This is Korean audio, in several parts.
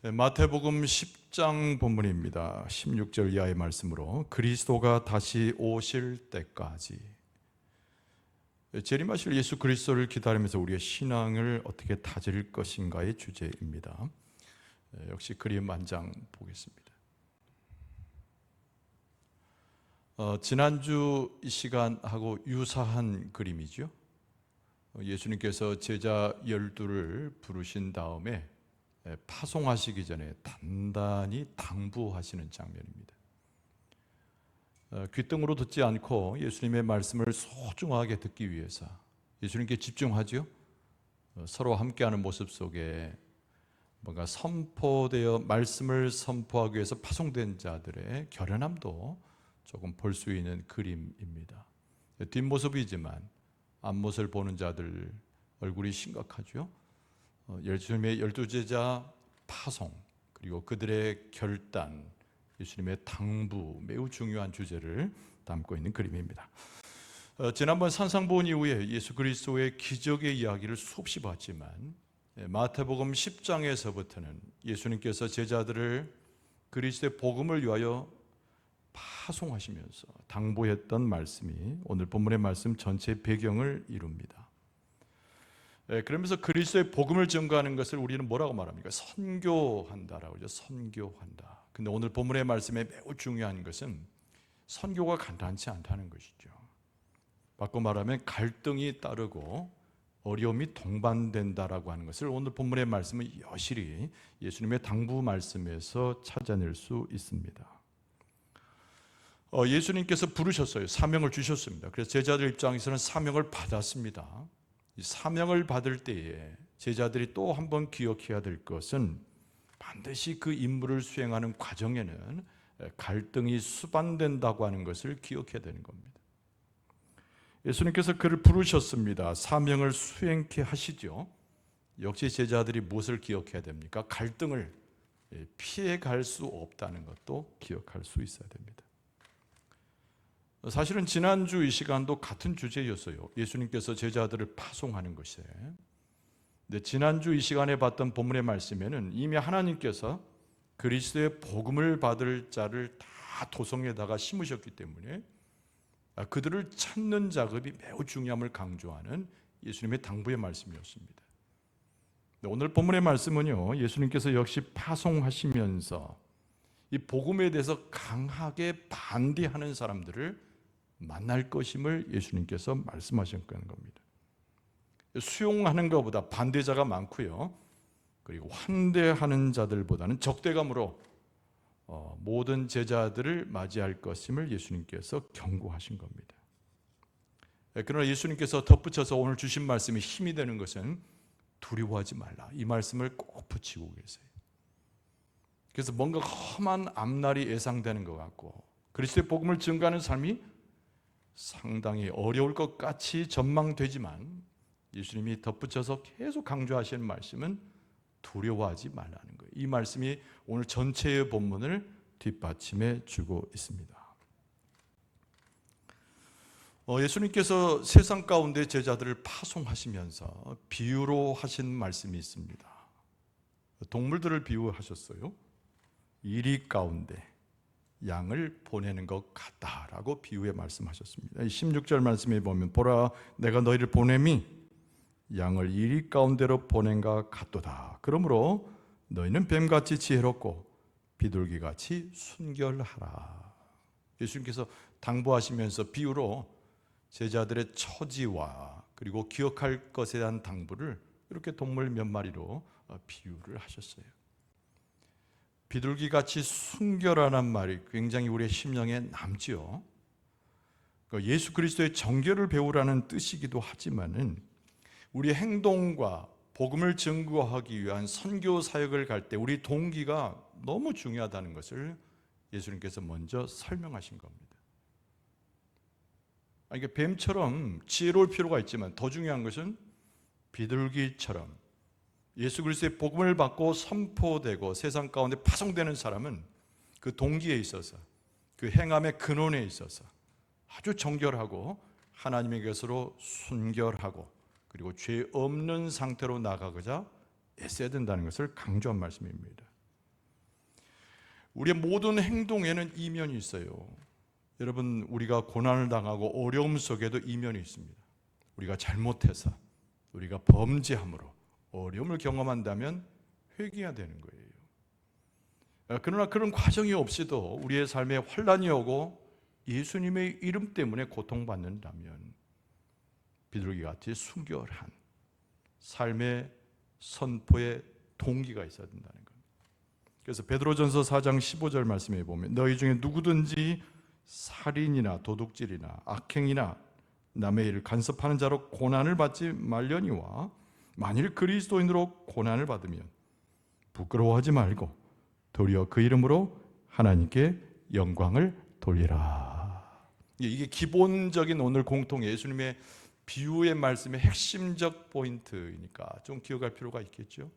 마태복음 10장 본문입니다. 16절 이하의 말씀으로 그리스도가 다시 오실 때까지 재림하실 예수 그리스도를 기다리면서 우리의 신앙을 어떻게 다질 것인가의 주제입니다. 역시 그림 한 장 보겠습니다. 지난주 이 시간하고 유사한 그림이죠. 예수님께서 제자 12를 부르신 다음에 파송하시기 전에 단단히 당부하시는 장면입니다. 귓등으로 듣지 않고 예수님의 말씀을 소중하게 듣기 위해서 예수님께 집중하죠. 서로 함께하는 모습 속에 뭔가 선포되어 말씀을 선포하기 위해서 파송된 자들의 결연함도 조금 볼 수 있는 그림입니다. 뒷모습이지만 앞모습을 보는 자들 얼굴이 심각하죠. 예수님의 12제자 파송, 그리고 그들의 결단, 예수님의 당부, 매우 중요한 주제를 담고 있는 그림입니다. 지난번 산상보훈 이후에 예수 그리스도의 기적의 이야기를 수없이 봤지만 마태복음 10장에서부터는 예수님께서 제자들을 그리스도의 복음을 위하여 파송하시면서 당부했던 말씀이 오늘 본문의 말씀 전체의 배경을 이룹니다. 그러면서 그리스도의 복음을 전가하는 것을 우리는 뭐라고 말합니까? 선교한다라고 하죠. 선교한다. 근데 오늘 본문의 말씀에 매우 중요한 것은 선교가 간단치 않다는 것이죠. 바꿔 말하면 갈등이 따르고 어려움이 동반된다라고 하는 것을 오늘 본문의 말씀은 여실히 예수님의 당부 말씀에서 찾아낼 수 있습니다. 예수님께서 부르셨어요. 사명을 주셨습니다. 그래서 제자들 입장에서는 사명을 받았습니다. 이 사명을 받을 때에 제자들이 또 한 번 기억해야 될 것은 반드시 그 임무를 수행하는 과정에는 갈등이 수반된다고 하는 것을 기억해야 되는 겁니다. 예수님께서 그를 부르셨습니다. 사명을 수행케 하시죠. 역시 제자들이 무엇을 기억해야 됩니까? 갈등을 피해갈 수 없다는 것도 기억할 수 있어야 됩니다. 사실은 지난주 이 시간도 같은 주제였어요. 예수님께서 제자들을 파송하는 것에. 근데 지난주 이 시간에 봤던 본문의 말씀에는 이미 하나님께서 그리스도의 복음을 받을 자를 다 도성에다가 심으셨기 때문에 그들을 찾는 작업이 매우 중요함을 강조하는 예수님의 당부의 말씀이었습니다. 오늘 본문의 말씀은요, 예수님께서 역시 파송하시면서 이 복음에 대해서 강하게 반대하는 사람들을 만날 것임을 예수님께서 말씀하셨다는 겁니다. 수용하는 것보다 반대자가 많고요, 그리고 환대하는 자들보다는 적대감으로 모든 제자들을 맞이할 것임을 예수님께서 경고하신 겁니다. 그러나 예수님께서 덧붙여서 오늘 주신 말씀이 힘이 되는 것은 두려워하지 말라, 이 말씀을 꼭 붙이고 계세요. 그래서 뭔가 험한 앞날이 예상되는 것 같고 그리스도의 복음을 증거하는 삶이 상당히 어려울 것 같이 전망되지만 예수님이 덧붙여서 계속 강조하시는 말씀은 두려워하지 말라는 거예요. 이 말씀이 오늘 전체의 본문을 뒷받침해 주고 있습니다. 예수님께서 세상 가운데 제자들을 파송하시면서 비유로 하신 말씀이 있습니다. 동물들을 비유하셨어요. 이리 가운데 양을 보내는 것 같다라고 비유에 말씀하셨습니다. 16절 말씀에 보면 보라 내가 너희를 보냄이 양을 이리 가운데로 보낸가 같도다. 그러므로 너희는 뱀같이 지혜롭고 비둘기같이 순결하라. 예수님께서 당부하시면서 비유로 제자들의 처지와 그리고 기억할 것에 대한 당부를 이렇게 동물 몇 마리로 비유를 하셨어요. 비둘기같이 순결하란 말이 굉장히 우리의 심령에 남지요. 예수 그리스도의 정결을 배우라는 뜻이기도 하지만은 우리의 행동과 복음을 증거하기 위한 선교 사역을 갈 때 우리 동기가 너무 중요하다는 것을 예수님께서 먼저 설명하신 겁니다. 이게 뱀처럼 지혜로울 필요가 있지만 더 중요한 것은 비둘기처럼 예수 그리스도의 복음을 받고 선포되고 세상 가운데 파송되는 사람은 그 동기에 있어서 그 행함의 근원에 있어서 아주 정결하고 하나님의 것으로 순결하고 그리고 죄 없는 상태로 나가고자 애써야 된다는 것을 강조한 말씀입니다. 우리의 모든 행동에는 이면이 있어요. 여러분, 우리가 고난을 당하고 어려움 속에도 이면이 있습니다. 우리가 잘못해서, 우리가 범죄함으로 어려움을 경험한다면 회개해야 되는 거예요. 그러나 그런 과정이 없이도 우리의 삶에 환난이 오고 예수님의 이름 때문에 고통받는다면 비둘기 같이 순결한 삶의 선포의 동기가 있어야 된다는 겁니다. 그래서 베드로전서 4장 15절 말씀에 보면 너희 중에 누구든지 살인이나 도둑질이나 악행이나 남의 일을 간섭하는 자로 고난을 받지 말려니와 만일 그리스도인으로 고난을 받으면 부끄러워하지 말고 도리어 그 이름으로 하나님께 영광을 돌리라. 이게 기본적인 오늘 공통 예수님의 비유의 말씀의 핵심적 포인트이니까 좀 기억할 필요가 있겠죠.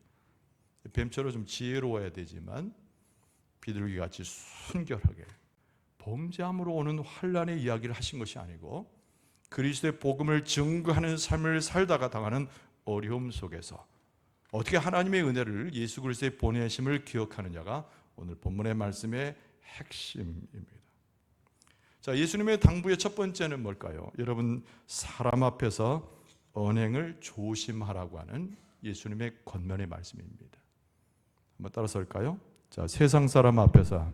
뱀처럼 좀 지혜로워야 되지만 비둘기같이 순결하게 범죄함으로 오는 환난의 이야기를 하신 것이 아니고 그리스도의 복음을 증거하는 삶을 살다가 당하는 어려움 속에서 어떻게 하나님의 은혜를 예수 그리스도의 보내심을 기억하느냐가 오늘 본문의 말씀의 핵심입니다. 자, 예수님의 당부의 첫 번째는 뭘까요? 여러분, 사람 앞에서 언행을 조심하라고 하는 예수님의 권면의 말씀입니다. 한번 따라서 할까요? 자, 세상 사람 앞에서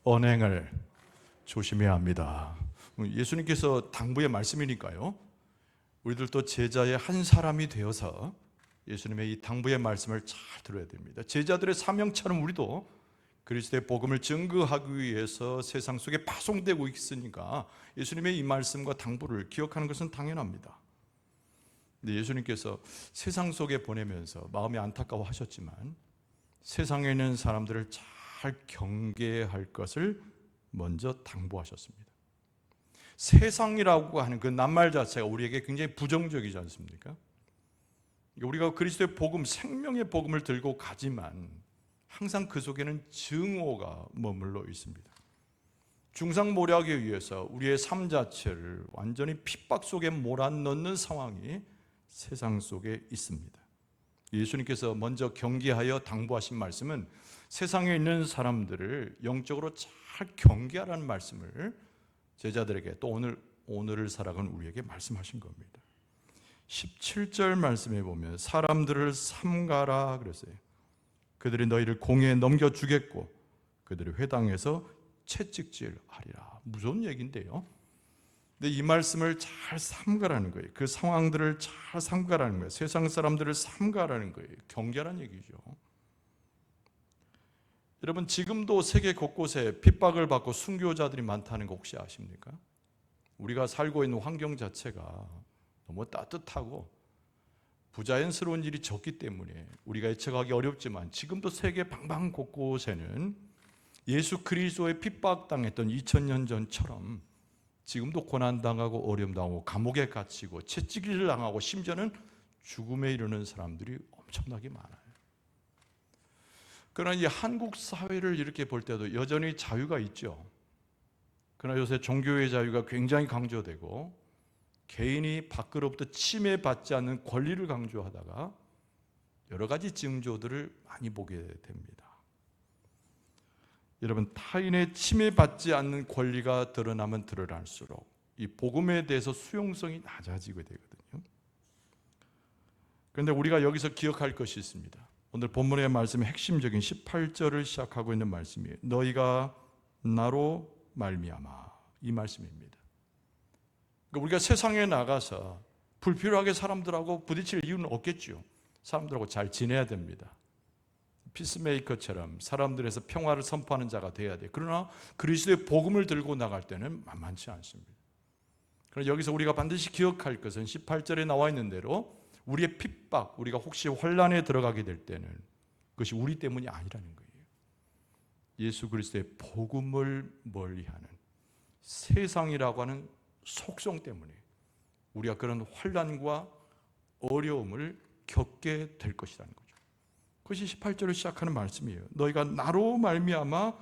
언행을 조심해야 합니다. 예수님께서 당부의 말씀이니까요. 우리들도 제자의 한 사람이 되어서 예수님의 이 당부의 말씀을 잘 들어야 됩니다. 제자들의 사명처럼 우리도 그리스도의 복음을 증거하기 위해서 세상 속에 파송되고 있으니까 예수님의 이 말씀과 당부를 기억하는 것은 당연합니다. 근데 예수님께서 세상 속에 보내면서 마음이 안타까워하셨지만 세상에 있는 사람들을 잘 경계할 것을 먼저 당부하셨습니다. 세상이라고 하는 그 낱말 자체가 우리에게 굉장히 부정적이지 않습니까? 우리가 그리스도의 복음, 생명의 복음을 들고 가지만 항상 그 속에는 증오가 머물러 있습니다. 중상모략에 의해서 우리의 삶 자체를 완전히 핍박 속에 몰아넣는 상황이 세상 속에 있습니다. 예수님께서 먼저 경계하여 당부하신 말씀은 세상에 있는 사람들을 영적으로 잘 경계하라는 말씀을 제자들에게 또 오늘을 살아가는 우리에게 말씀하신 겁니다. 17절 말씀에 보면 사람들을 삼가라 그랬어요. 그들이 너희를 공회에 넘겨주겠고 그들의 회당에서 채찍질하리라. 무서운 얘기인데요. 근데 이 말씀을 잘 삼가라는 거예요. 그 상황들을 잘 삼가라는 거예요. 세상 사람들을 삼가라는 거예요. 경계라는 얘기죠. 여러분, 지금도 세계 곳곳에 핍박을 받고 순교자들이 많다는 거 혹시 아십니까? 우리가 살고 있는 환경 자체가 너무 따뜻하고 부자연스러운 일이 적기 때문에 우리가 예측하기 어렵지만 지금도 세계 방방 곳곳에는 예수 그리스도의 핍박당했던 2000년 전처럼 지금도 고난당하고 어려움당하고 감옥에 갇히고 채찍질 당하고 심지어는 죽음에 이르는 사람들이 엄청나게 많아요. 그러나 이 한국 사회를 이렇게 볼 때도 여전히 자유가 있죠. 그러나 요새 종교의 자유가 굉장히 강조되고 개인이 밖으로부터 침해받지 않는 권리를 강조하다가 여러 가지 징조들을 많이 보게 됩니다. 여러분, 타인의 침해받지 않는 권리가 드러나면 드러날수록 이 복음에 대해서 수용성이 낮아지게 되거든요. 그런데 우리가 여기서 기억할 것이 있습니다. 오늘 본문의 말씀의 핵심적인 18절을 시작하고 있는 말씀이에요. 너희가 나로 말미암아, 이 말씀입니다. 그러니까 우리가 세상에 나가서 불필요하게 사람들하고 부딪힐 이유는 없겠죠. 사람들하고 잘 지내야 됩니다. 피스메이커처럼 사람들에서 평화를 선포하는 자가 돼야 돼요. 그러나 그리스도의 복음을 들고 나갈 때는 만만치 않습니다. 그러나 여기서 우리가 반드시 기억할 것은 18절에 나와 있는 대로 우리의 핍박, 우리가 혹시 환난에 들어가게 될 때는 그것이 우리 때문이 아니라는 거예요. 예수 그리스도의 복음을 멀리하는 세상이라고 하는 속성 때문에 우리가 그런 환난과 어려움을 겪게 될 것이라는 거죠. 그것이 18절을 시작하는 말씀이에요. 너희가 나로 말미암아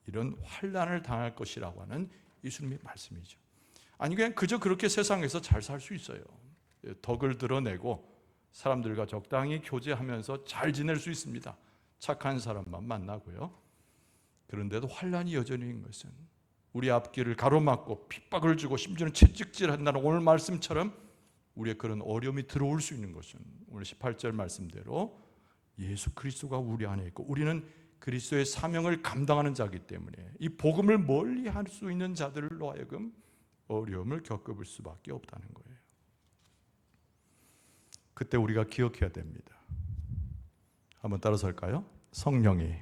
이런 환난을 당할 것이라고 하는 예수님의 말씀이죠. 아니 그냥 그저 그렇게 세상에서 잘 살 수 있어요. 덕을 드러내고 사람들과 적당히 교제하면서 잘 지낼 수 있습니다. 착한 사람만 만나고요. 그런데도 환란이 여전히 있는 것은 우리 앞길을 가로막고 핍박을 주고 심지어는 채찍질한다는 오늘 말씀처럼 우리의 그런 어려움이 들어올 수 있는 것은 오늘 18절 말씀대로 예수 그리스도가 우리 안에 있고 우리는 그리스도의 사명을 감당하는 자이기 때문에 이 복음을 멀리 할 수 있는 자들로 하여금 어려움을 겪을 수밖에 없다는 거예요. 그때 우리가 기억해야 됩니다. 한번 따라서 할까요? 성령이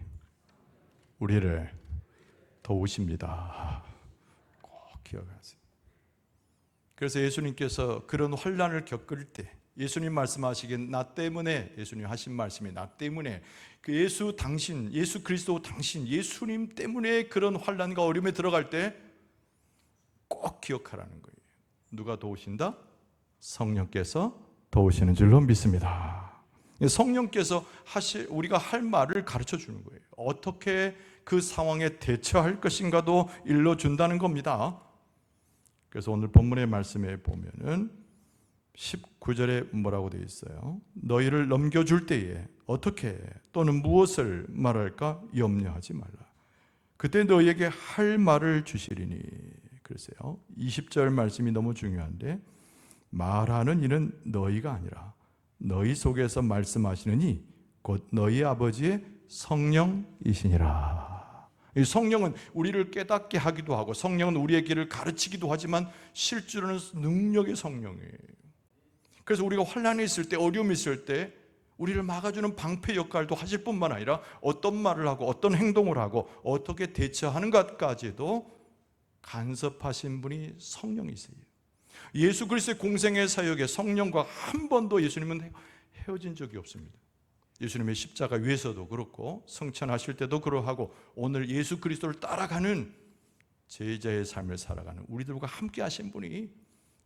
우리를 도우십니다. 꼭 기억하세요. 그래서 예수님께서 그런 환난을 겪을 때 예수님 말씀하시긴 나 때문에, 예수님 하신 말씀이 나 때문에, 그 예수 당신, 예수 그리스도 당신, 예수님 때문에 그런 환난과 어려움에 들어갈 때 꼭 기억하라는 거예요. 누가 도우신다? 성령께서 도우시는 줄로 믿습니다. 성령께서 우리가 할 말을 가르쳐 주는 거예요. 어떻게 그 상황에 대처할 것인가도 일러준다는 겁니다. 그래서 오늘 본문의 말씀에 보면은 19절에 뭐라고 되어 있어요? 너희를 넘겨줄 때에 어떻게 또는 무엇을 말할까 염려하지 말라. 그때 너희에게 할 말을 주시리니. 그러세요. 20절 말씀이 너무 중요한데 말하는 이는 너희가 아니라 너희 속에서 말씀하시는 이 곧 너희 아버지의 성령이시니라. 이 성령은 우리를 깨닫게 하기도 하고 성령은 우리의 길을 가르치기도 하지만 실제로는 능력의 성령이에요. 그래서 우리가 환난이 있을 때, 어려움이 있을 때 우리를 막아주는 방패 역할도 하실 뿐만 아니라 어떤 말을 하고 어떤 행동을 하고 어떻게 대처하는 것까지도 간섭하신 분이 성령이세요. 예수 그리스도의 공생의 사역에 성령과 한 번도 예수님은 헤어진 적이 없습니다. 예수님의 십자가 위에서도 그렇고 성천하실 때도 그러하고 오늘 예수 그리스도를 따라가는 제자의 삶을 살아가는 우리들과 함께 하신 분이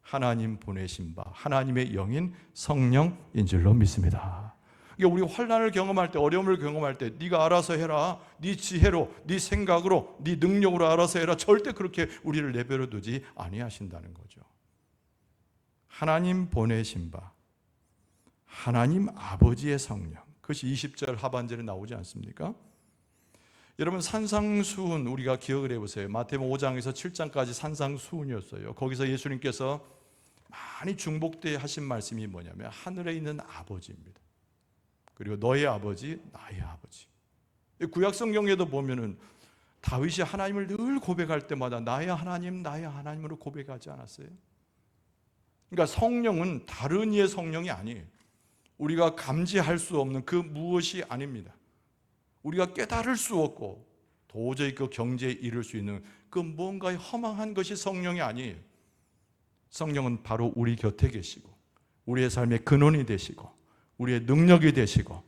하나님 보내신 바 하나님의 영인 성령인 줄로 믿습니다. 우리 환난을 경험할 때, 어려움을 경험할 때 네가 알아서 해라, 네 지혜로, 네 생각으로, 네 능력으로 알아서 해라, 절대 그렇게 우리를 내버려 두지 아니하신다는 거죠. 하나님 보내신 바 하나님 아버지의 성령, 그것이 20절 하반절에 나오지 않습니까? 여러분, 산상수훈 우리가 기억을 해보세요. 마태복음 5장에서 7장까지 산상수훈이었어요. 거기서 예수님께서 많이 중복되어 하신 말씀이 뭐냐면 하늘에 있는 아버지입니다. 그리고 너의 아버지, 나의 아버지. 구약 성경에도 보면은 다윗이 하나님을 늘 고백할 때마다 나의 하나님, 나의 하나님으로 고백하지 않았어요? 그러니까 성령은 다른 이의 성령이 아니에요. 우리가 감지할 수 없는 그 무엇이 아닙니다. 우리가 깨달을 수 없고 도저히 그 경지에 이를 수 있는 그 뭔가의 허망한 것이 성령이 아니에요. 성령은 바로 우리 곁에 계시고 우리의 삶의 근원이 되시고 우리의 능력이 되시고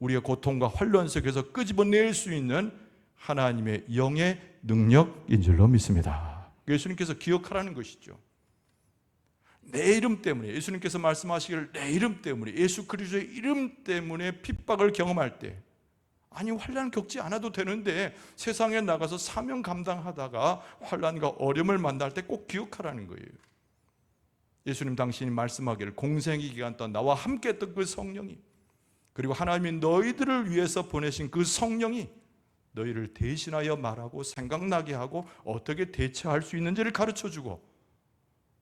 우리의 고통과 환란 속에서 끄집어낼 수 있는 하나님의 영의 능력인 줄로 믿습니다. 예수님께서 기억하라는 것이죠. 내 이름 때문에, 예수님께서 말씀하시기를 내 이름 때문에, 예수 그리스도의 이름 때문에 핍박을 경험할 때, 아니 환난 겪지 않아도 되는데 세상에 나가서 사명 감당하다가 환난과 어려움을 만날 때 꼭 기억하라는 거예요. 예수님 당신이 말씀하기를 공생의 기간 동안 나와 함께 했던 그 성령이, 그리고 하나님이 너희들을 위해서 보내신 그 성령이 너희를 대신하여 말하고 생각나게 하고 어떻게 대처할 수 있는지를 가르쳐주고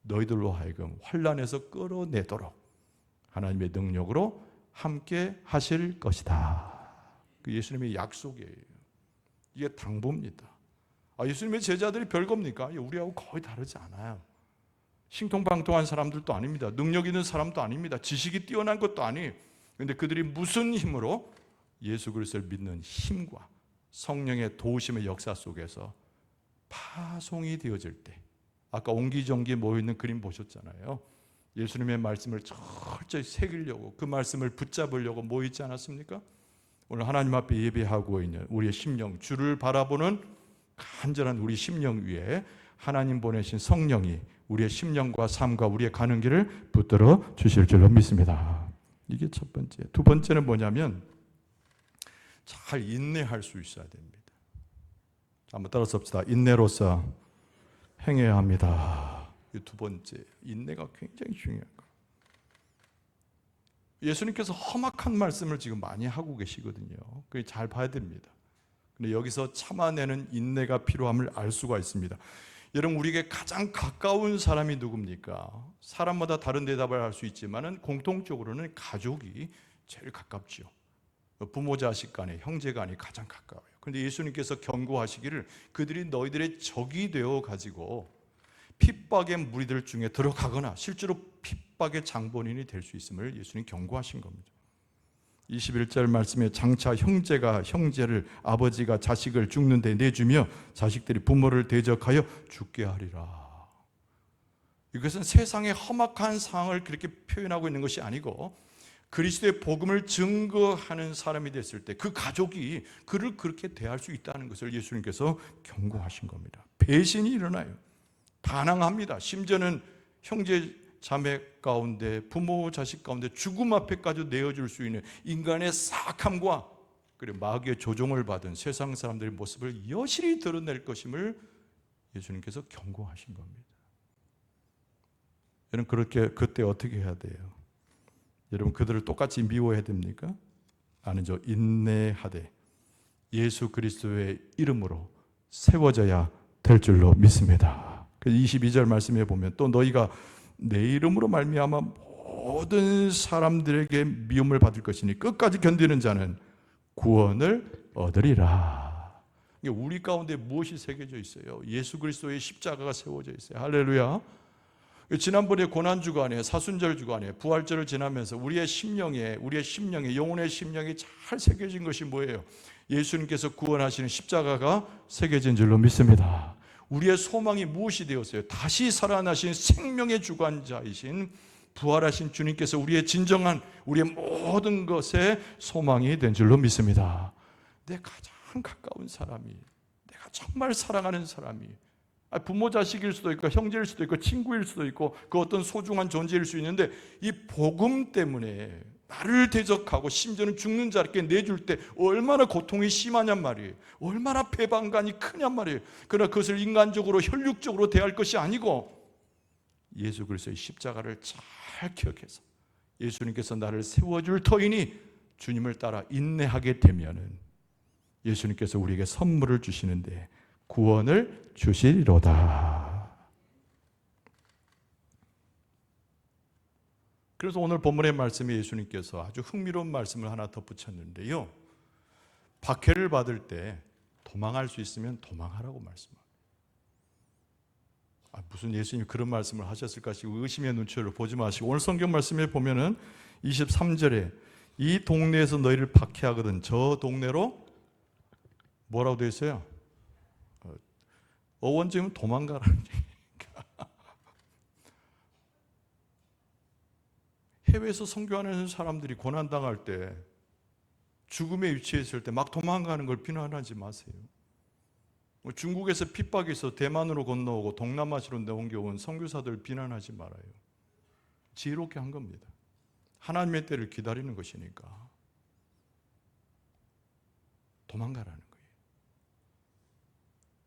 너희들로 하여금 환난에서 끌어내도록 하나님의 능력으로 함께 하실 것이다. 그 예수님의 약속이에요. 이게 당부입니다. 예수님의 제자들이 별겁니까? 우리하고 거의 다르지 않아요. 신통방통한 사람들도 아닙니다. 능력 있는 사람도 아닙니다. 지식이 뛰어난 것도 아니에요. 그런데 그들이 무슨 힘으로? 예수 그리스도를 믿는 힘과 성령의 도우심의 역사 속에서 파송이 되어질 때, 아까 옹기종기 모여있는 그림 보셨잖아요. 예수님의 말씀을 철저히 새기려고, 그 말씀을 붙잡으려고 모이지 않았습니까? 오늘 하나님 앞에 예배하고 있는 우리의 심령, 주를 바라보는 간절한 우리 심령 위에 하나님 보내신 성령이 우리의 심령과 삶과 우리의 가는 길을 붙들어 주실 줄로 믿습니다. 이게 첫 번째. 두 번째는 뭐냐면 잘 인내할 수 있어야 됩니다. 한번 따라서 합시다. 인내로서 행해야 합니다. 이 두 번째, 인내가 굉장히 중요한 거예요. 예수님께서 험악한 말씀을 지금 많이 하고 계시거든요. 그게 잘 봐야 됩니다. 근데 여기서 참아내는 인내가 필요함을 알 수가 있습니다. 여러분, 우리에게 가장 가까운 사람이 누굽니까? 사람마다 다른 대답을 할 수 있지만 공통적으로는 가족이 제일 가깝죠. 부모 자식 간에, 형제 간이 가장 가까워요. 그런데 예수님께서 경고하시기를 그들이 너희들의 적이 되어 가지고 핍박의 무리들 중에 들어가거나 실제로 핍박의 장본인이 될 수 있음을 예수님 경고하신 겁니다. 21절 말씀에 장차 형제가 형제를, 아버지가 자식을 죽는 데 내주며 자식들이 부모를 대적하여 죽게 하리라. 이것은 세상의 험악한 상황을 그렇게 표현하고 있는 것이 아니고 그리스도의 복음을 증거하는 사람이 됐을 때 그 가족이 그를 그렇게 대할 수 있다는 것을 예수님께서 경고하신 겁니다. 배신이 일어나요. 반항합니다. 심지어는 형제 자매 가운데, 부모 자식 가운데 죽음 앞에까지 내어줄 수 있는 인간의 사악함과 그리고 마귀의 조종을 받은 세상 사람들의 모습을 여실히 드러낼 것임을 예수님께서 경고하신 겁니다. 여러분, 그때 어떻게 해야 돼요? 여러분, 그들을 똑같이 미워해야 됩니까? 아니죠. 인내하되 예수 그리스도의 이름으로 세워져야 될 줄로 믿습니다. 22절 말씀해 보면 또 너희가 내 이름으로 말미암아 모든 사람들에게 미움을 받을 것이니 끝까지 견디는 자는 구원을 얻으리라. 우리 가운데 무엇이 새겨져 있어요? 예수 그리스도의 십자가가 세워져 있어요. 할렐루야. 지난번에 고난주간에, 사순절주간에, 부활절을 지나면서 우리의 심령에, 영혼의 심령이 잘 새겨진 것이 뭐예요? 예수님께서 구원하시는 십자가가 새겨진 줄로 믿습니다. 우리의 소망이 무엇이 되었어요? 다시 살아나신 생명의 주관자이신 부활하신 주님께서 우리의 진정한, 우리의 모든 것의 소망이 된 줄로 믿습니다. 내 가장 가까운 사람이, 내가 정말 사랑하는 사람이, 부모 자식일 수도 있고 형제일 수도 있고 친구일 수도 있고 그 어떤 소중한 존재일 수 있는데 이 복음 때문에 나를 대적하고 심지어는 죽는 자에게 내줄 때 얼마나 고통이 심하냔 말이에요. 얼마나 배반감이 크냔 말이에요. 그러나 그것을 인간적으로 혈육적으로 대할 것이 아니고 예수 그리스도의 십자가를 잘 기억해서 예수님께서 나를 세워줄 터이니 주님을 따라 인내하게 되면은 예수님께서 우리에게 선물을 주시는데 구원을 주시리로다. 그래서 오늘 본문의 말씀에 예수님께서 아주 흥미로운 말씀을 하나 덧붙였는데요. 박해를 받을 때 도망할 수 있으면 도망하라고 말씀합니다. 무슨 예수님이 그런 말씀을 하셨을까 싶고 의심의 눈초리로 보지 마시고 오늘 성경 말씀에 보면은 23절에 이 동네에서 너희를 박해하거든 저 동네로 뭐라고 되어 있어요? 어원적이면 도망가라는 얘기니까. 해외에서 선교하는 사람들이 고난당할 때 죽음에 위치했을 때 막 도망가는 걸 비난하지 마세요. 중국에서 핍박이 있어 대만으로 건너오고 동남아시아로 넘겨온 선교사들 비난하지 말아요. 지혜롭게 한 겁니다. 하나님의 때를 기다리는 것이니까 도망가라는 거예요.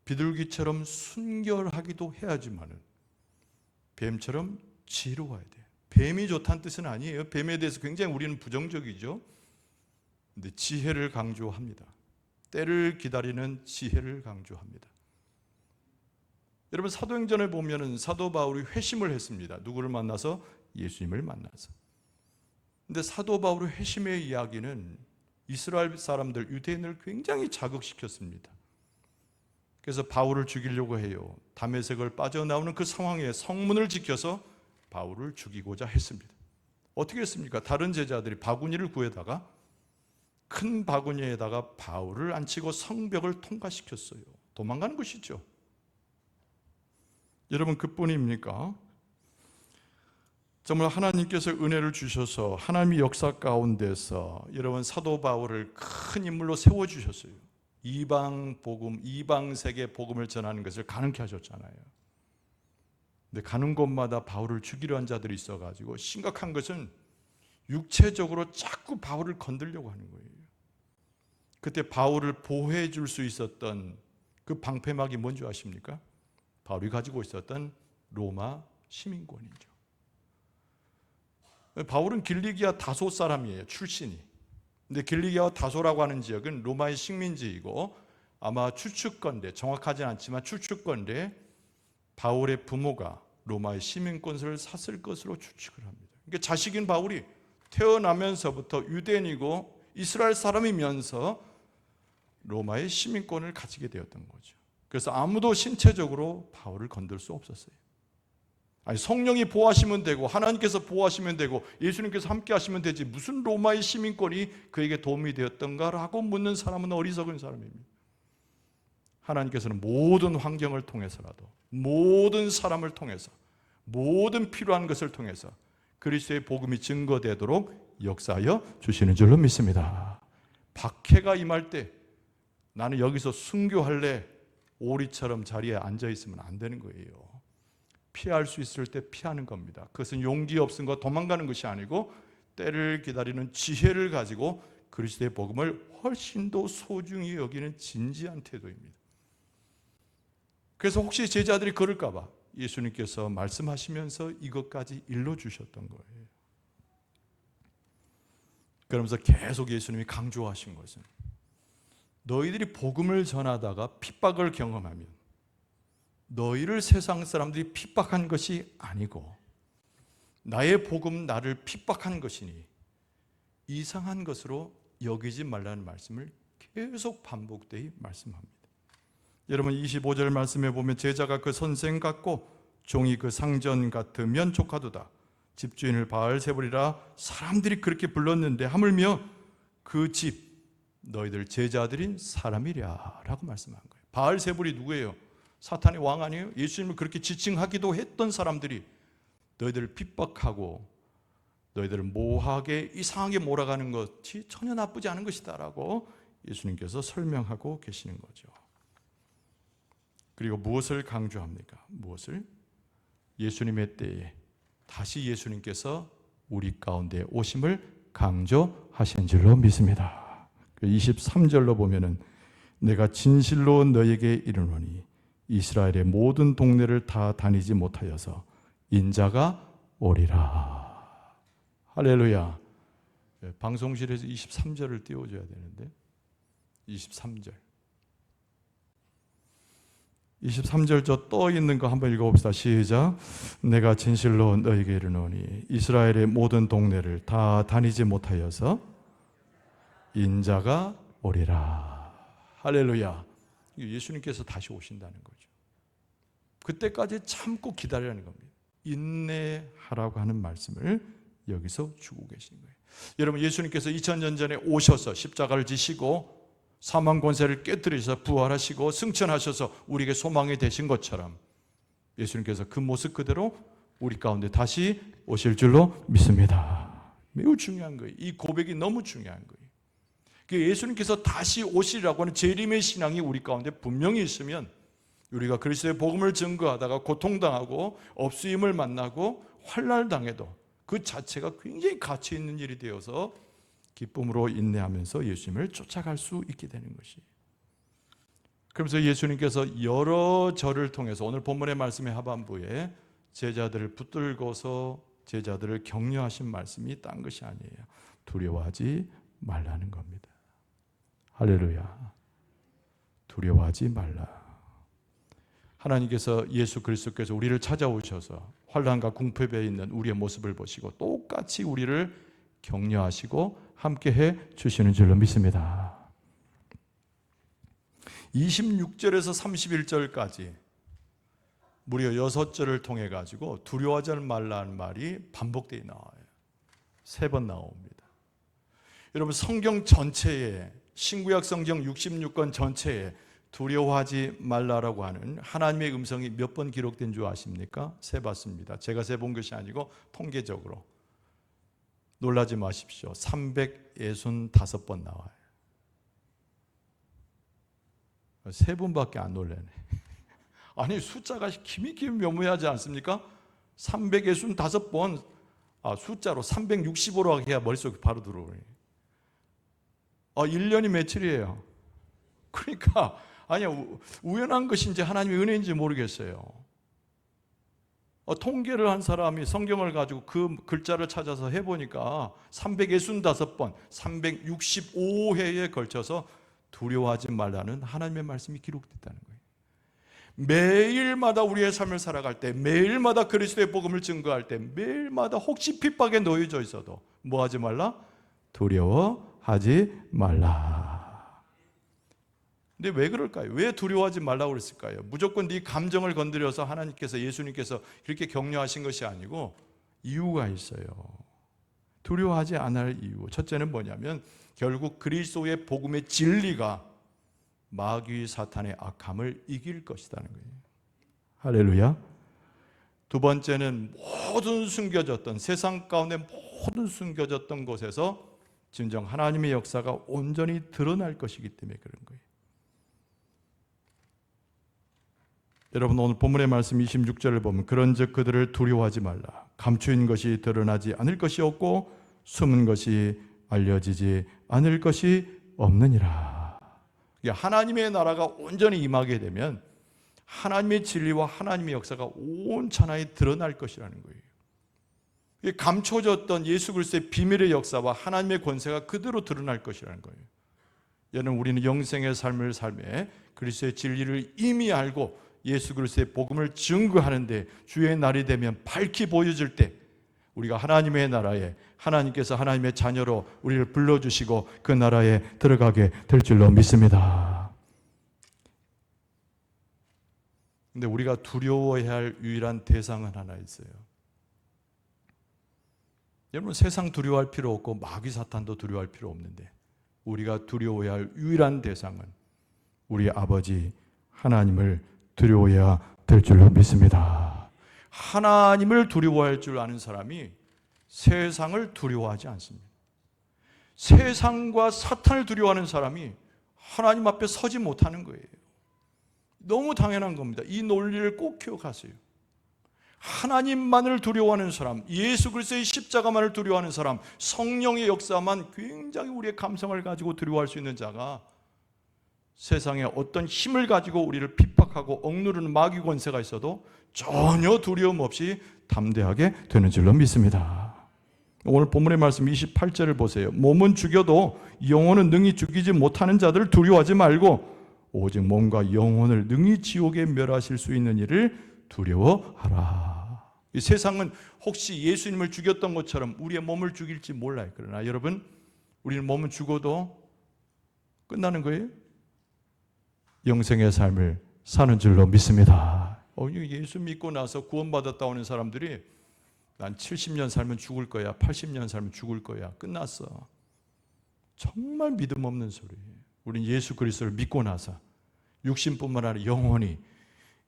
비둘기처럼 순결하기도 해야지만은 뱀처럼 지혜로워야 돼요. 뱀이 좋다는 뜻은 아니에요. 뱀에 대해서 굉장히 우리는 부정적이죠. 근데 지혜를 강조합니다. 때를 기다리는 지혜를 강조합니다. 여러분 사도행전에 보면은 사도 바울이 회심을 했습니다. 누구를 만나서? 예수님을 만나서. 근데 사도 바울의 회심의 이야기는 이스라엘 사람들, 유대인을 굉장히 자극시켰습니다. 그래서 바울을 죽이려고 해요. 다메섹을 빠져나오는 그 상황에 성문을 지켜서 바울을 죽이고자 했습니다. 어떻게 했습니까? 다른 제자들이 바구니를 구해다가 큰 바구니에다가 바울을 앉히고 성벽을 통과시켰어요. 도망가는 것이죠. 여러분 그뿐입니까? 정말 하나님께서 은혜를 주셔서 하나님의 역사 가운데서 여러분 사도 바울을 큰 인물로 세워주셨어요. 이방 복음, 이방 세계 복음을 전하는 것을 가능케 하셨잖아요. 근데 가는 곳마다 바울을 죽이려 한 자들이 있어가지고 심각한 것은 육체적으로 자꾸 바울을 건들려고 하는 거예요. 그때 바울을 보호해 줄 수 있었던 그 방패막이 뭔지 아십니까? 바울이 가지고 있었던 로마 시민권이죠. 바울은 길리기아 다소 사람이에요. 출신이. 근데 길리기아와 다소라고 하는 지역은 로마의 식민지이고 아마 추측건데, 정확하진 않지만 추측건데 바울의 부모가 로마의 시민권을 샀을 것으로 추측을 합니다. 그러니까 자식인 바울이 태어나면서부터 유대인이고 이스라엘 사람이면서 로마의 시민권을 가지게 되었던 거죠. 그래서 아무도 신체적으로 바울을 건들 수 없었어요. 아니, 성령이 보호하시면 되고 하나님께서 보호하시면 되고 예수님께서 함께 하시면 되지 무슨 로마의 시민권이 그에게 도움이 되었던가라고 묻는 사람은 어리석은 사람입니다. 하나님께서는 모든 환경을 통해서라도, 모든 사람을 통해서, 모든 필요한 것을 통해서 그리스도의 복음이 증거되도록 역사하여 주시는 줄로 믿습니다. 박해가 임할 때 나는 여기서 순교할래, 오리처럼 자리에 앉아 있으면 안 되는 거예요. 피할 수 있을 때 피하는 겁니다. 그것은 용기 없은 거 도망가는 것이 아니고 때를 기다리는 지혜를 가지고 그리스도의 복음을 훨씬 더 소중히 여기는 진지한 태도입니다. 그래서 혹시 제자들이 그럴까 봐 예수님께서 말씀하시면서 이것까지 일러주셨던 거예요. 그러면서 계속 예수님이 강조하신 것은 너희들이 복음을 전하다가 핍박을 경험하면 너희를 세상 사람들이 핍박한 것이 아니고 나의 복음 나를 핍박한 것이니 이상한 것으로 여기지 말라는 말씀을 계속 반복되이 말씀합니다. 여러분 25절 말씀에 보면 제자가 그 선생 같고 종이 그 상전 같으면 족하도다. 집주인을 바알세불이라 사람들이 그렇게 불렀는데 하물며 그 집 너희들 제자들인 사람이랴 라고 말씀한 거예요. 바알세불이 누구예요? 사탄의 왕 아니에요? 예수님을 그렇게 지칭하기도 했던 사람들이 너희들을 핍박하고 너희들을 모하게 이상하게 몰아가는 것이 전혀 나쁘지 않은 것이다 라고 예수님께서 설명하고 계시는 거죠. 그리고 무엇을 강조합니까? 무엇을? 예수님의 때에 다시 예수님께서 우리 가운데 오심을 강조하신 줄로 믿습니다. 23절로 보면은 내가 진실로 너에게 이르노니 이스라엘의 모든 동네를 다 다니지 못하여서 인자가 오리라. 할렐루야. 방송실에서 23절을 띄워줘야 되는데 23절 23절 저 떠 있는 거 한번 읽어봅시다. 시작. 내가 진실로 너에게 이르노니 이스라엘의 모든 동네를 다 다니지 못하여서 인자가 오리라. 할렐루야. 예수님께서 다시 오신다는 거죠. 그때까지 참고 기다리라는 겁니다. 인내하라고 하는 말씀을 여기서 주고 계신 거예요. 여러분 예수님께서 2000년 전에 오셔서 십자가를 지시고 사망 권세를 깨뜨리셔서 부활하시고 승천하셔서 우리에게 소망이 되신 것처럼 예수님께서 그 모습 그대로 우리 가운데 다시 오실 줄로 믿습니다. 매우 중요한 거예요. 이 고백이 너무 중요한 거예요. 예수님께서 다시 오시리라고 하는 재림의 신앙이 우리 가운데 분명히 있으면 우리가 그리스도의 복음을 증거하다가 고통당하고 업수임을 만나고 환난당해도 그 자체가 굉장히 가치 있는 일이 되어서 기쁨으로 인내하면서 예수님을 쫓아갈 수 있게 되는 것이. 그러면서 예수님께서 여러 절을 통해서 오늘 본문의 말씀의 하반부에 제자들을 붙들고서 제자들을 격려하신 말씀이 딴 것이 아니에요. 두려워하지 말라는 겁니다. 할렐루야. 두려워하지 말라. 하나님께서 예수 그리스도께서 우리를 찾아오셔서 환난과 궁핍에 있는 우리의 모습을 보시고 똑같이 우리를 격려하시고 함께해 주시는 줄로 믿습니다. 26절에서 31절까지 무려 6절을 통해 가지고 두려워하지 말라는 말이 반복되어 나와요. 3번 나옵니다. 여러분 성경 전체에 신구약 성경 66권 전체에 두려워하지 말라라고 하는 하나님의 음성이 몇 번 기록된 줄 아십니까? 세봤습니다. 제가 세본 것이 아니고 통계적으로. 놀라지 마십시오. 365번 나와요. 3분밖에 안 놀라네. 아니 숫자가 기미 묘무하지 않습니까? 365번 숫자로 365로 해야 머릿속에 바로 들어오네. 1년이 며칠이에요? 그러니까 아니야 우연한 것인지 하나님의 은혜인지 모르겠어요. 통계를 한 사람이 성경을 가지고 그 글자를 찾아서 해보니까 365번, 365회에 걸쳐서 두려워하지 말라는 하나님의 말씀이 기록됐다는 거예요. 매일마다 우리의 삶을 살아갈 때, 매일마다 그리스도의 복음을 증거할 때, 매일마다 혹시 핍박에 놓여져 있어도 뭐 하지 말라? 두려워하지 말라. 근데 왜 그럴까요? 왜 두려워하지 말라고 그랬을까요? 무조건 네 감정을 건드려서 하나님께서, 예수님께서 그렇게 격려하신 것이 아니고 이유가 있어요. 두려워하지 않을 이유. 첫째는 뭐냐면 결국 그리스도의 복음의 진리가 마귀 사탄의 악함을 이길 것이라는 거예요. 할렐루야. 두 번째는 모든 숨겨졌던, 세상 가운데 모든 숨겨졌던 곳에서 진정 하나님의 역사가 온전히 드러날 것이기 때문에 그런 거예요. 여러분, 오늘 본문의 말씀 26절을 보면 그런즉 그들을 두려워하지 말라. 감추인 것이 드러나지 않을 것이 없고 숨은 것이 알려지지 않을 것이 없느니라. 하나님의 나라가 온전히 임하게 되면 하나님의 진리와 하나님의 역사가 온 천하에 드러날 것이라는 거예요. 감춰졌던 예수 그리스도의 비밀의 역사와 하나님의 권세가 그대로 드러날 것이라는 거예요. 여러분, 우리는 영생의 삶을 삶에 그리스도의 진리를 이미 알고 예수 그리스도의 복음을 증거하는데 주의 날이 되면 밝히 보여질 때 우리가 하나님의 나라에, 하나님께서 하나님의 자녀로 우리를 불러주시고 그 나라에 들어가게 될 줄로 믿습니다. 근데 우리가 두려워해야 할 유일한 대상은 하나 있어요. 여러분, 세상 두려워할 필요 없고 마귀 사탄도 두려워할 필요 없는데 우리가 두려워해야 할 유일한 대상은 우리 아버지 하나님을 두려워해야 될 줄로 믿습니다. 하나님을 두려워할 줄 아는 사람이 세상을 두려워하지 않습니다. 세상과 사탄을 두려워하는 사람이 하나님 앞에 서지 못하는 거예요. 너무 당연한 겁니다. 이 논리를 꼭 기억하세요. 하나님만을 두려워하는 사람, 예수 그리스도의 십자가만을 두려워하는 사람, 성령의 역사만 굉장히 우리의 감성을 가지고 두려워할 수 있는 자가 세상에 어떤 힘을 가지고 우리를 핍박하고 억누르는 마귀 권세가 있어도 전혀 두려움 없이 담대하게 되는 줄로 믿습니다. 오늘 본문의 말씀 28절을 보세요. 몸은 죽여도 영혼은 능히 죽이지 못하는 자들을 두려워하지 말고 오직 몸과 영혼을 능히 지옥에 멸하실 수 있는 일을 두려워하라. 이 세상은 혹시 예수님을 죽였던 것처럼 우리의 몸을 죽일지 몰라요. 그러나 여러분, 우리는 몸은 죽어도 끝나는 거예요. 영생의 삶을 사는 줄로 믿습니다. 예수 믿고 나서 구원받았다 오는 사람들이 난 70년 살면 죽을 거야, 80년 살면 죽을 거야, 끝났어. 정말 믿음 없는 소리예요. 우린 예수 그리스도를 믿고 나서 육신뿐만 아니라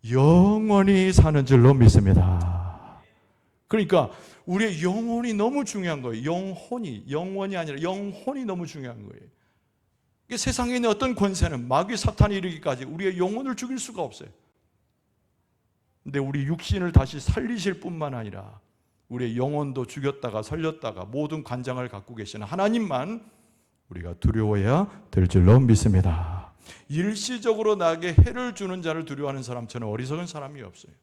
영원히 사는 줄로 믿습니다. 그러니까 우리의 영혼이 너무 중요한 거예요. 영원이 아니라 영혼이 너무 중요한 거예요. 세상에 있는 어떤 권세는 마귀 사탄이 이르기까지 우리의 영혼을 죽일 수가 없어요. 근데 우리 육신을 다시 살리실 뿐만 아니라 우리의 영혼도 죽였다가 살렸다가 모든 관장을 갖고 계시는 하나님만 우리가 두려워해야 될 줄로 믿습니다. 일시적으로 나에게 해를 주는 자를 두려워하는 사람처럼 어리석은 사람이 없어요.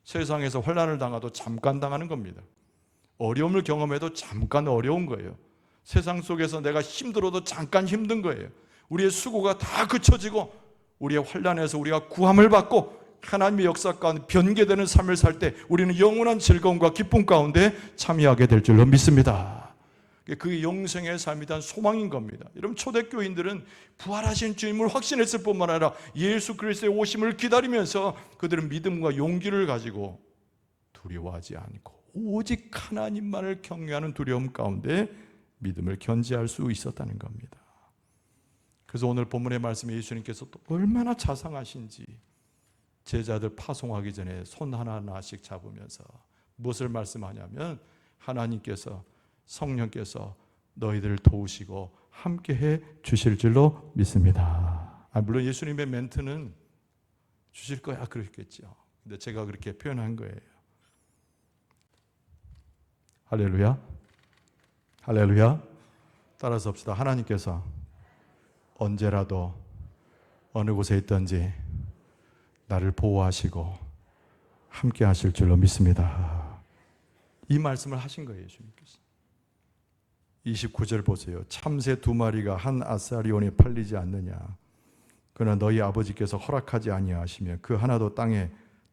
세상에서 환난을 당해도 잠깐 당하는 겁니다. 어려움을 경험해도 잠깐 어려운 거예요. 세상 속에서 내가 힘들어도 잠깐 힘든 거예요. 우리의 수고가 다 그쳐지고 우리의 환난에서 우리가 구함을 받고 하나님의 역사 가운데 변개되는 삶을 살 때 우리는 영원한 즐거움과 기쁨 가운데 참여하게 될 줄로 믿습니다. 그게 영생의 삶에 대한 소망인 겁니다. 여러분, 초대교인들은 부활하신 주님을 확신했을 뿐만 아니라 예수 그리스도의 오심을 기다리면서 그들은 믿음과 용기를 가지고 두려워하지 않고 오직 하나님만을 경외하는 두려움 가운데 믿음을 견지할 수 있었다는 겁니다. 그래서 오늘 본문의 말씀에 예수님께서 또 얼마나 자상하신지 제자들 파송하기 전에 손 하나하나씩 잡으면서 무엇을 말씀하냐면 하나님께서, 성령께서 너희들을 도우시고 함께해 주실 줄로 믿습니다. 물론 예수님의 멘트는 주실 거야 그랬겠죠. 근데 제가 그렇게 표현한 거예요. 할렐루야. 할렐루야. 따라서 합시다. 하나님께서 언제라도 어느 곳에 있든지 나를 보호하시고 함께 하실 줄로 믿습니다. 이 말씀을 하신 거예요, 예수님께서. 29절 보세요. 참새 2마리가 한 아사리온에 팔리지 않느냐. 그러나 너희 아버지께서 허락하지 아니하시면 그 하나도 땅에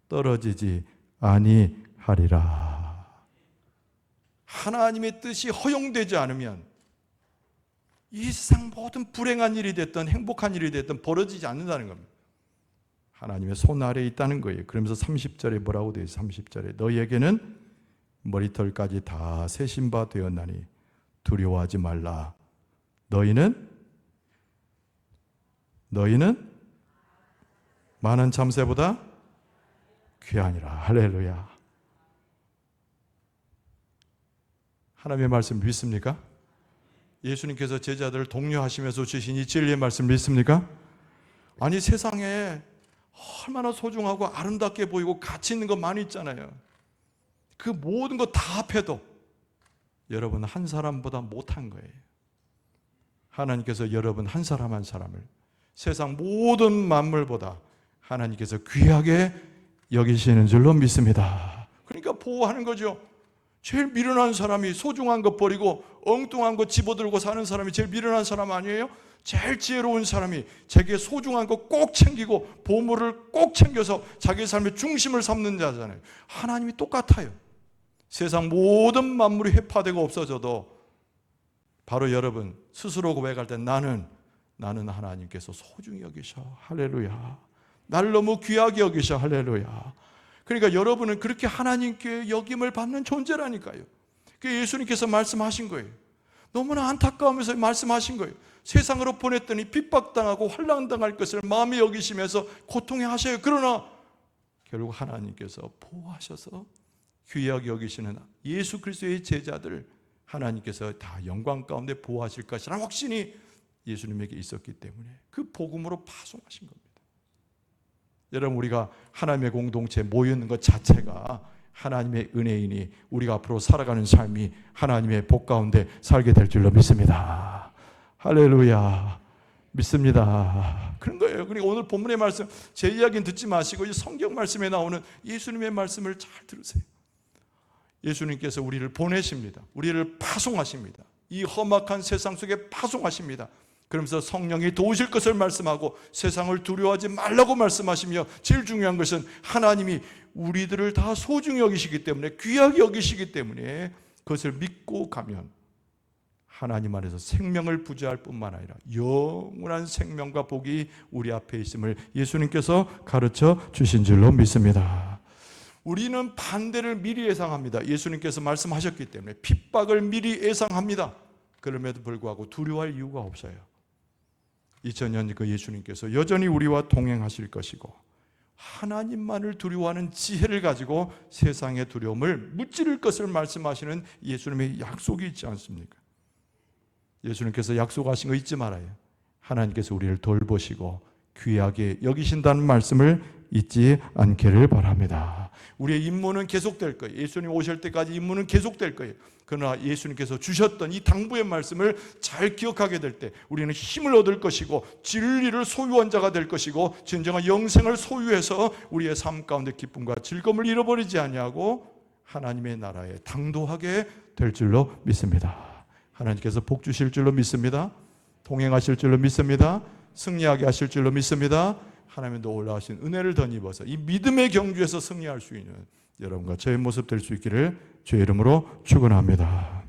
떨어지지 아니하리라. 하나님의 뜻이 허용되지 않으면 이 세상 모든 불행한 일이 됐든 행복한 일이 됐든 벌어지지 않는다는 겁니다. 하나님의 손 아래에 있다는 거예요. 그러면서 30절에 뭐라고 되어 있어요? 30절에 너희에게는 머리털까지 다 세신 바 되었나니 두려워하지 말라. 너희는 많은 참새보다 귀하니라. 할렐루야. 하나님의 말씀 믿습니까? 예수님께서 제자들을 독려하시면서 주신 이 진리의 말씀 믿습니까? 아니 세상에 얼마나 소중하고 아름답게 보이고 가치 있는 거 많이 있잖아요. 그 모든 거 다 합해도 여러분 한 사람보다 못한 거예요. 하나님께서 여러분 한 사람 한 사람을 세상 모든 만물보다 하나님께서 귀하게 여기시는 줄로 믿습니다. 그러니까 보호하는 거죠. 제일 미련한 사람이 소중한 것 버리고 엉뚱한 거 집어들고 사는 사람이 제일 미련한 사람 아니에요? 제일 지혜로운 사람이 자기의 소중한 거 꼭 챙기고 보물을 꼭 챙겨서 자기의 삶의 중심을 삼는 자잖아요. 하나님이 똑같아요. 세상 모든 만물이 회파되고 없어져도 바로 여러분 스스로 고백할 때 나는 하나님께서 소중히 여기셔. 할렐루야. 나를 너무 귀하게 여기셔. 할렐루야. 그러니까 여러분은 그렇게 하나님께 여김을 받는 존재라니까요. 그게 예수님께서 말씀하신 거예요. 너무나 안타까우면서 말씀하신 거예요. 세상으로 보냈더니 핍박당하고 환난당할 것을 마음에 여기시면서 고통해 하셔요. 그러나 결국 하나님께서 보호하셔서 귀하게 여기시는 예수 그리스도의 제자들 하나님께서 다 영광 가운데 보호하실 것이라는 확신이 예수님에게 있었기 때문에 그 복음으로 파송하신 겁니다. 여러분 우리가 하나님의 공동체에 모여있는 것 자체가 하나님의 은혜이니 우리가 앞으로 살아가는 삶이 하나님의 복 가운데 살게 될 줄로 믿습니다. 할렐루야. 믿습니다. 그런 거예요. 그러니까 오늘 본문의 말씀 제 이야기는 듣지 마시고 이 성경 말씀에 나오는 예수님의 말씀을 잘 들으세요. 예수님께서 우리를 보내십니다. 우리를 파송하십니다. 이 험악한 세상 속에 파송하십니다. 그러면서 성령이 도우실 것을 말씀하고 세상을 두려워하지 말라고 말씀하시며 제일 중요한 것은 하나님이 우리들을 다 소중히 여기시기 때문에 귀하게 여기시기 때문에 그것을 믿고 가면 하나님 안에서 생명을 부재할 뿐만 아니라 영원한 생명과 복이 우리 앞에 있음을 예수님께서 가르쳐 주신 줄로 믿습니다. 우리는 반대를 미리 예상합니다. 예수님께서 말씀하셨기 때문에 핍박을 미리 예상합니다. 그럼에도 불구하고 두려워할 이유가 없어요. 2000년 그 예수님께서 여전히 우리와 동행하실 것이고 하나님만을 두려워하는 지혜를 가지고 세상의 두려움을 무찌를 것을 말씀하시는 예수님의 약속이 있지 않습니까? 예수님께서 약속하신 거 잊지 말아요. 하나님께서 우리를 돌보시고 귀하게 여기신다는 말씀을 잊지 않기를 바랍니다. 우리의 임무는 계속될 거예요. 예수님 오실 때까지 임무는 계속될 거예요. 그러나 예수님께서 주셨던 이 당부의 말씀을 잘 기억하게 될 때 우리는 힘을 얻을 것이고 진리를 소유한 자가 될 것이고 진정한 영생을 소유해서 우리의 삶 가운데 기쁨과 즐거움을 잃어버리지 아니하고 하나님의 나라에 당도하게 될 줄로 믿습니다. 하나님께서 복 주실 줄로 믿습니다. 동행하실 줄로 믿습니다. 승리하게 하실 줄로 믿습니다. 하나님의 놀라우신 은혜를 덧입어서 이 믿음의 경주에서 승리할 수 있는 여러분과 저의 모습 될 수 있기를 주의 이름으로 축원합니다.